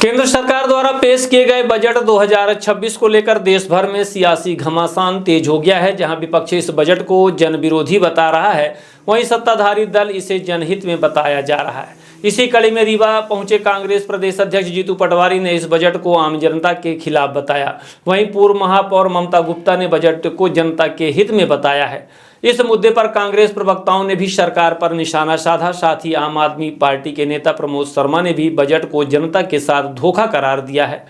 केंद्र सरकार द्वारा पेश किए गए बजट 2026 को लेकर देश भर में सियासी घमासान तेज हो गया है। जहां विपक्ष इस बजट को जन विरोधी बता रहा है, वहीं सत्ताधारी दल इसे जनहित में बताया जा रहा है। इसी कड़ी में रीवा पहुंचे कांग्रेस प्रदेश अध्यक्ष जीतू पटवारी ने इस बजट को आम जनता के खिलाफ बताया। वहीं पूर्व महापौर ममता गुप्ता ने बजट को जनता के हित में बताया है। इस मुद्दे पर कांग्रेस प्रवक्ताओं ने भी सरकार पर निशाना साधा। साथ ही आम आदमी पार्टी के नेता प्रमोद शर्मा ने भी बजट को जनता के साथ धोखा करार दिया है।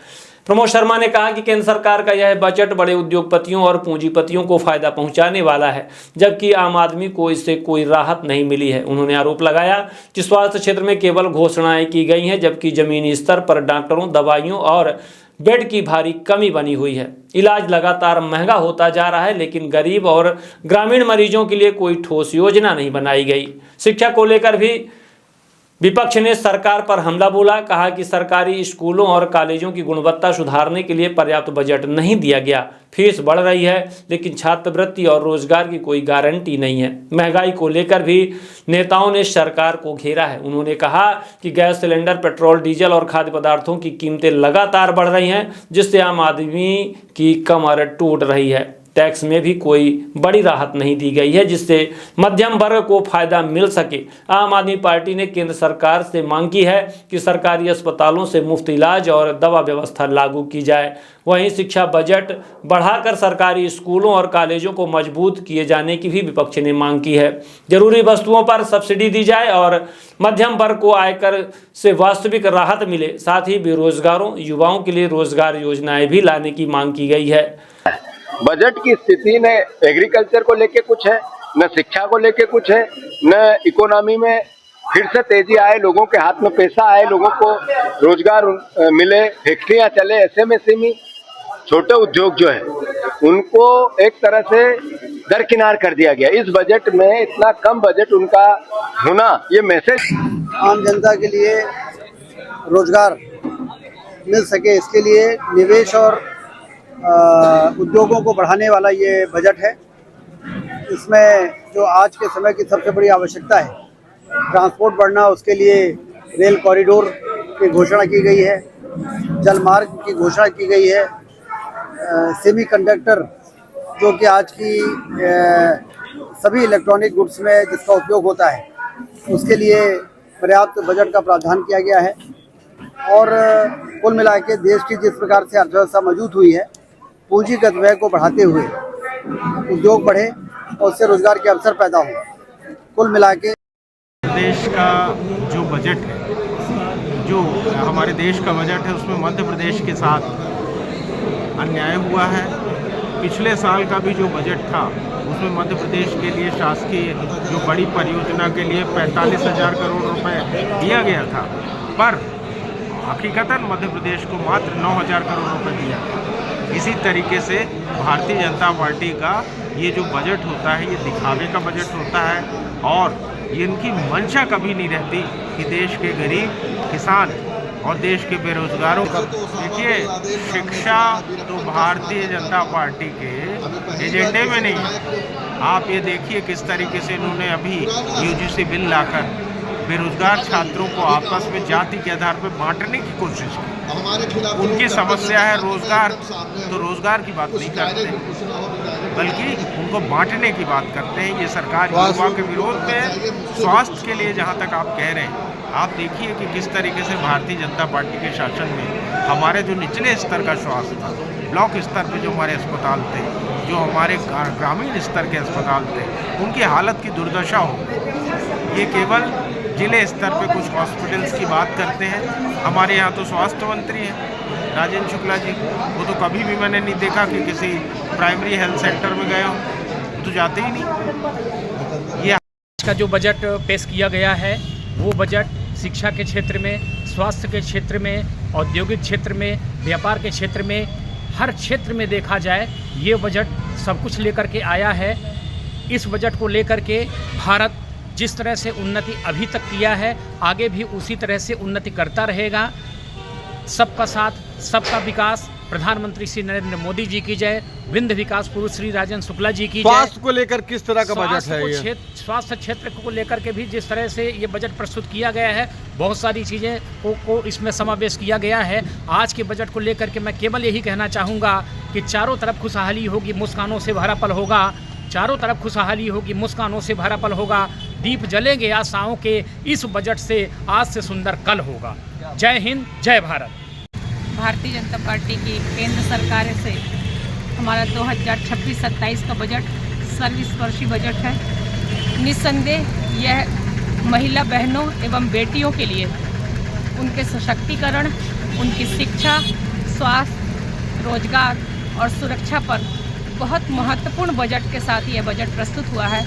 प्रमोद शर्मा ने कहा कि केंद्र सरकार का यह बजट बड़े उद्योगपतियों और पूंजीपतियों को फायदा पहुंचाने वाला है, जबकि आम आदमी को इससे कोई राहत नहीं मिली है। उन्होंने आरोप लगाया कि स्वास्थ्य क्षेत्र में केवल घोषणाएं की गई हैं, जबकि जमीनी स्तर पर डॉक्टरों, दवाइयों और बेड की भारी कमी बनी हुई है। इलाज लगातार महंगा होता जा रहा है, लेकिन गरीब और ग्रामीण मरीजों के लिए कोई ठोस योजना नहीं बनाई गई। शिक्षा को लेकर भी विपक्ष ने सरकार पर हमला बोला। कहा कि सरकारी स्कूलों और कॉलेजों की गुणवत्ता सुधारने के लिए पर्याप्त बजट नहीं दिया गया। फीस बढ़ रही है, लेकिन छात्रवृत्ति और रोजगार की कोई गारंटी नहीं है। महंगाई को लेकर भी नेताओं ने सरकार को घेरा है। उन्होंने कहा कि गैस सिलेंडर, पेट्रोल, डीजल और खाद्य पदार्थों की कीमतें लगातार बढ़ रही हैं, जिससे आम आदमी की कमर टूट रही है। टैक्स में भी कोई बड़ी राहत नहीं दी गई है, जिससे मध्यम वर्ग को फायदा मिल सके। आम आदमी पार्टी ने केंद्र सरकार से मांग की है कि सरकारी अस्पतालों से मुफ्त इलाज और दवा व्यवस्था लागू की जाए। वहीं शिक्षा बजट बढ़ाकर सरकारी स्कूलों और कॉलेजों को मजबूत किए जाने की भी विपक्ष ने मांग की है। जरूरी वस्तुओं पर सब्सिडी दी जाए और मध्यम वर्ग को आयकर से वास्तविक राहत मिले। साथ ही बेरोजगारों, युवाओं के लिए रोजगार योजनाएं भी लाने की मांग की गई है। बजट की स्थिति न एग्रीकल्चर को लेके कुछ है, न शिक्षा को लेके कुछ है, न इकोनॉमी में फिर से तेजी आए, लोगों के हाथ में पैसा आए, लोगों को रोजगार मिले, फैक्ट्रियां चले, एसएमएसएमई छोटे उद्योग जो है उनको एक तरह से दरकिनार कर दिया गया। इस बजट में इतना कम बजट उनका होना, ये मैसेज आम जनता के लिए रोजगार मिल सके, इसके लिए निवेश और उद्योगों को बढ़ाने वाला ये बजट है। इसमें जो आज के समय की सबसे बड़ी आवश्यकता है, ट्रांसपोर्ट बढ़ना, उसके लिए रेल कॉरिडोर की घोषणा की गई है, जलमार्ग की घोषणा की गई है, सेमीकंडक्टर जो कि आज की सभी इलेक्ट्रॉनिक गुड्स में जिसका उपयोग होता है, उसके लिए पर्याप्त बजट का प्रावधान किया गया है। और कुल मिला के देश की जिस प्रकार से अर्थव्यवस्था मजबूत हुई है, पूंजीगत व्यय को बढ़ाते हुए उद्योग बढ़े और उससे रोजगार के अवसर पैदा हो। कुल मिला के देश का जो बजट है, जो हमारे देश का बजट है, उसमें मध्य प्रदेश के साथ अन्याय हुआ है। पिछले साल का भी जो बजट था, उसमें मध्य प्रदेश के लिए शासकीय जो बड़ी परियोजना के लिए 45,000 करोड़ रुपए दिया गया था, पर हकीकतन मध्य प्रदेश को मात्र 9,000 करोड़ रुपए दिया गया। इसी तरीके से भारतीय जनता पार्टी का ये जो बजट होता है, ये दिखावे का बजट होता है और ये इनकी मंशा कभी नहीं रहती कि देश के गरीब, किसान और देश के बेरोजगारों का। देखिए, शिक्षा तो भारतीय जनता पार्टी के एजेंडे में नहीं है। आप ये देखिए किस तरीके से इन्होंने अभी यूजीसी बिल लाकर बेरोजगार छात्रों को आपस में जाति के आधार पर बांटने की कोशिश की। उनकी समस्या है रोजगार, तो रोजगार की बात नहीं करते, बल्कि उनको बांटने की बात करते हैं। ये सरकार युवा के विरोध में है। स्वास्थ्य के लिए जहां तक आप कह रहे हैं, आप देखिए कि किस तरीके से भारतीय जनता पार्टी के शासन में हमारे जो निचले स्तर का स्वास्थ्य था, ब्लॉक स्तर पे जो हमारे अस्पताल थे, जो हमारे ग्रामीण स्तर के अस्पताल थे, उनकी हालत की दुर्दशा हो। ये केवल जिले स्तर पे कुछ हॉस्पिटल्स की बात करते हैं। हमारे यहाँ तो स्वास्थ्य मंत्री हैं राजेंद्र शुक्ला जी, वो तो कभी भी मैंने नहीं देखा कि किसी प्राइमरी हेल्थ सेंटर में गए हों, वो तो जाते ही नहीं। ये का जो बजट पेश किया गया है, वो बजट शिक्षा के क्षेत्र में, स्वास्थ्य के क्षेत्र में, औद्योगिक क्षेत्र में, व्यापार के क्षेत्र में, हर क्षेत्र में देखा जाए, ये बजट सब कुछ लेकर के आया है। इस बजट को लेकर के भारत जिस तरह से उन्नति अभी तक किया है, आगे भी उसी तरह से उन्नति करता रहेगा। सबका साथ, सबका विकास प्रधानमंत्री श्री नरेंद्र मोदी जी की जय, विंध्य विकास पुरुष श्री राजन शुक्ला जी की जय। स्वास्थ्य को लेकर किस तरह का बजट है ये? स्वास्थ्य क्षेत्र को लेकर के भी जिस तरह से ये बजट प्रस्तुत किया गया है, बहुत सारी चीज़ें को इसमें समावेश किया गया है। आज के बजट को लेकर के मैं केवल यही कहना चाहूँगा कि चारों तरफ खुशहाली होगी, मुस्कानों से भरा पल होगा। चारों तरफ खुशहाली होगी, मुस्कानों से भरा पल होगा। दीप जलेंगे आशाओं के, इस बजट से आज से सुंदर कल होगा। जय हिंद, जय भारत। भारतीय जनता पार्टी की केंद्र सरकार से हमारा 2026-27 का बजट सर्वस्पर्शी बजट है। निस्संदेह यह महिला बहनों एवं बेटियों के लिए उनके सशक्तिकरण, उनकी शिक्षा, स्वास्थ्य, रोजगार और सुरक्षा पर बहुत महत्वपूर्ण बजट के साथ यह बजट प्रस्तुत हुआ है।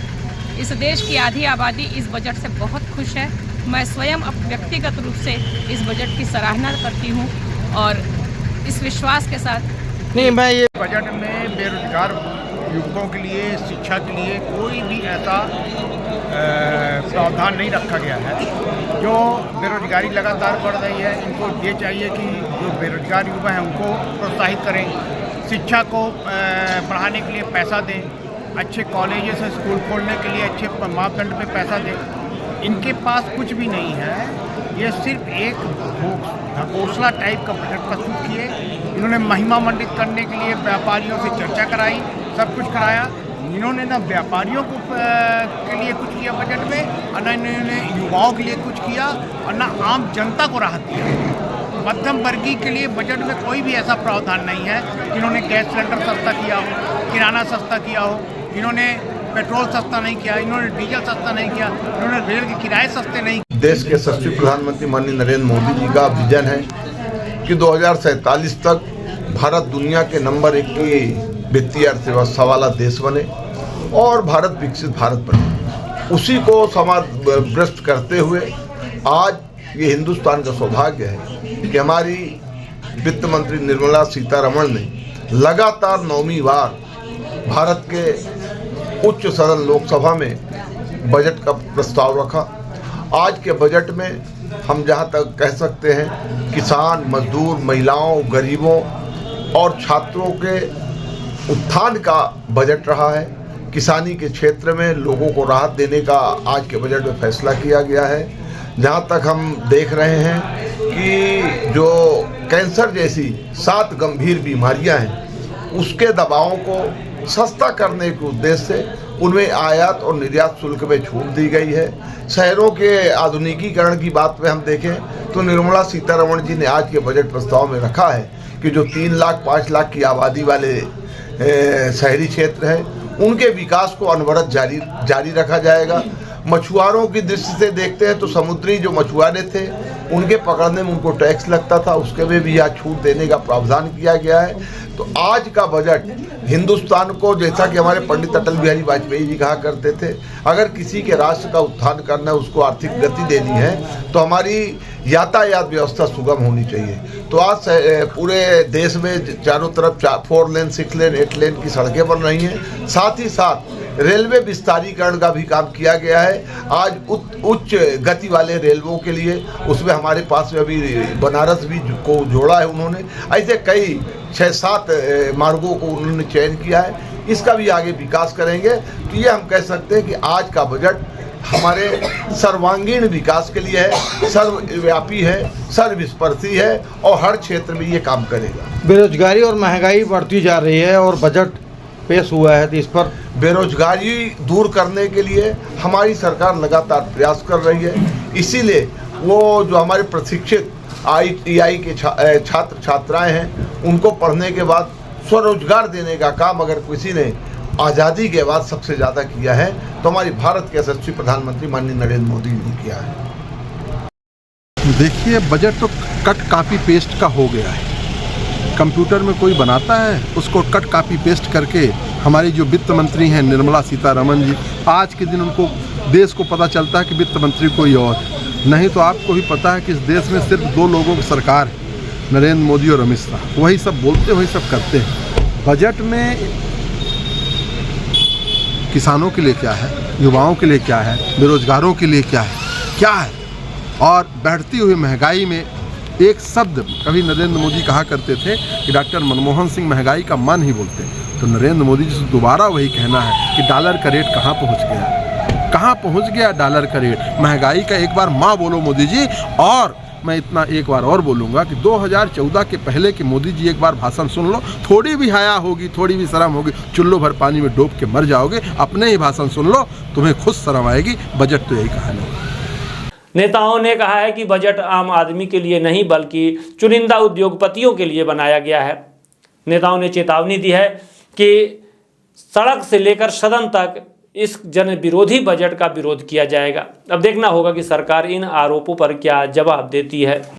इस देश की आधी आबादी इस बजट से बहुत खुश है। मैं स्वयं व्यक्तिगत रूप से इस बजट की सराहना करती हूँ और इस विश्वास के साथ मैं ये बजट में बेरोजगार युवकों के लिए, शिक्षा के लिए कोई भी ऐसा प्रावधान नहीं रखा गया है। जो बेरोजगारी लगातार बढ़ रही है, इनको ये चाहिए कि जो बेरोजगार युवा हैं उनको प्रोत्साहित करें, शिक्षा को बढ़ाने के लिए पैसा दें, अच्छे कॉलेजेस और स्कूल खोलने के लिए अच्छे मापदंड पे पैसा दें। इनके पास कुछ भी नहीं है। ये सिर्फ एक घोषणा टाइप का बजट प्रस्तुत किए। इन्होंने महिमा मंडित करने के लिए व्यापारियों से चर्चा कराई, सब कुछ कराया। इन्होंने ना व्यापारियों को के लिए कुछ किया बजट में, और ना इन्होंने युवाओं के लिए कुछ किया, और ना आम जनता को राहत दिया। मध्यम वर्गीय के लिए बजट में कोई भी ऐसा प्रावधान नहीं है। इन्होंने गैस सिलेंडर सस्ता किया हो, किराना सस्ता किया हो, इन्होंने पेट्रोल सस्ता नहीं किया, इन्होंने डीजल सस्ता नहीं किया, इन्होंने रेल के किराए सस्ते नहीं। देश के यशस्वी प्रधानमंत्री माननीय नरेंद्र मोदी जी का विजन है कि 2047 तक भारत दुनिया के नंबर 1 की वित्तीय अर्थव्यवस्था वाला देश बने और भारत विकसित भारत बने। उसी को समावेश करते हुए आज ये हिंदुस्तान का सौभाग्य है कि हमारी वित्त मंत्री निर्मला सीतारमण ने लगातार 9वीं बार भारत के उच्च सदन लोकसभा में बजट का प्रस्ताव रखा। आज के बजट में हम जहां तक कह सकते हैं किसान, मजदूर, महिलाओं, गरीबों और छात्रों के उत्थान का बजट रहा है। किसानी के क्षेत्र में लोगों को राहत देने का आज के बजट में फैसला किया गया है। जहां तक हम देख रहे हैं कि जो कैंसर जैसी 7 गंभीर बीमारियां हैं उसके दवाओं को सस्ता करने के उद्देश्य से उनमें आयात और निर्यात शुल्क में छूट दी गई है। शहरों के आधुनिकीकरण की बात में हम देखें तो निर्मला सीतारमण जी ने आज के बजट प्रस्ताव में रखा है कि जो 3 लाख 5 लाख की आबादी वाले शहरी क्षेत्र हैं उनके विकास को अनवरत जारी रखा जाएगा। मछुआरों की दृष्टि से देखते हैं तो समुद्री जो मछुआरे थे उनके पकड़ने में उनको टैक्स लगता था, उसके में भी यहाँ छूट देने का प्रावधान किया गया है। तो आज का बजट हिंदुस्तान को, जैसा कि हमारे पंडित अटल बिहारी वाजपेयी जी कहा करते थे, अगर किसी के राष्ट्र का उत्थान करना है, उसको आर्थिक गति देनी है तो हमारी यातायात व्यवस्था सुगम होनी चाहिए। तो आज पूरे देश में चारों तरफ 4 लेन, 6 लेन, 8 लेन की सड़कें बन रही हैं। साथ ही साथ रेलवे विस्तारीकरण का भी काम किया गया है। आज उच्च गति वाले रेलवों के लिए उसमें हमारे पास में अभी बनारस भी को जोड़ा है उन्होंने। ऐसे कई 6-7 मार्गों को उन्होंने चयन किया है। इसका भी आगे विकास करेंगे। तो ये हम कह सकते हैं कि आज का बजट हमारे सर्वांगीण विकास के लिए है, सर्वव्यापी है, सर्वस्पर्शी है और हर क्षेत्र में ये काम करेगा। बेरोजगारी और महंगाई बढ़ती जा रही है और बजट पेश हुआ है तो इस पर बेरोजगारी दूर करने के लिए हमारी सरकार लगातार प्रयास कर रही है। इसीलिए वो जो हमारे प्रशिक्षित ITI के छात्र छात्राएं हैं उनको पढ़ने के बाद स्वरोजगार देने का काम अगर किसी ने आज़ादी के बाद सबसे ज़्यादा किया है तो हमारी भारत के यशस्वी प्रधानमंत्री माननीय नरेंद्र मोदी ने किया है। देखिए, बजट तो कट कॉपी पेस्ट का हो गया है। कंप्यूटर में कोई बनाता है, उसको कट कॉपी पेस्ट करके हमारी जो वित्त मंत्री हैं निर्मला सीतारमण जी, आज के दिन उनको देश को पता चलता है कि वित्त मंत्री कोई और है। नहीं तो आपको भी पता है कि इस देश में सिर्फ 2 लोगों की सरकार है, नरेंद्र मोदी और अमित शाह। वही सब बोलते, वही सब करते हैं। बजट में किसानों के लिए क्या है, युवाओं के लिए क्या है, बेरोजगारों के लिए क्या है और बढ़ती हुई महंगाई में एक शब्द कभी नरेंद्र मोदी कहा करते थे कि डॉक्टर मनमोहन सिंह महंगाई का मन ही बोलते, तो नरेंद्र मोदी जी से दोबारा वही कहना है कि डॉलर का रेट कहाँ पहुँच गया, कहाँ पहुँच गया डॉलर का रेट, महंगाई का एक बार माँ बोलो मोदी जी। और मैं इतना एक बार और बोलूँगा कि 2014 के पहले के मोदी जी एक बार भाषण सुन लो, थोड़ी भी हया होगी, थोड़ी भी शर्म होगी, चुल्लू भर पानी में डूब के मर जाओगे। अपने ही भाषण सुन लो, तुम्हें खुद शर्म आएगी। बजट तो यही कहानी है। नेताओं ने कहा है कि बजट आम आदमी के लिए नहीं बल्कि चुनिंदा उद्योगपतियों के लिए बनाया गया है। नेताओं ने चेतावनी दी है कि सड़क से लेकर सदन तक इस जन विरोधी बजट का विरोध किया जाएगा। अब देखना होगा कि सरकार इन आरोपों पर क्या जवाब देती है।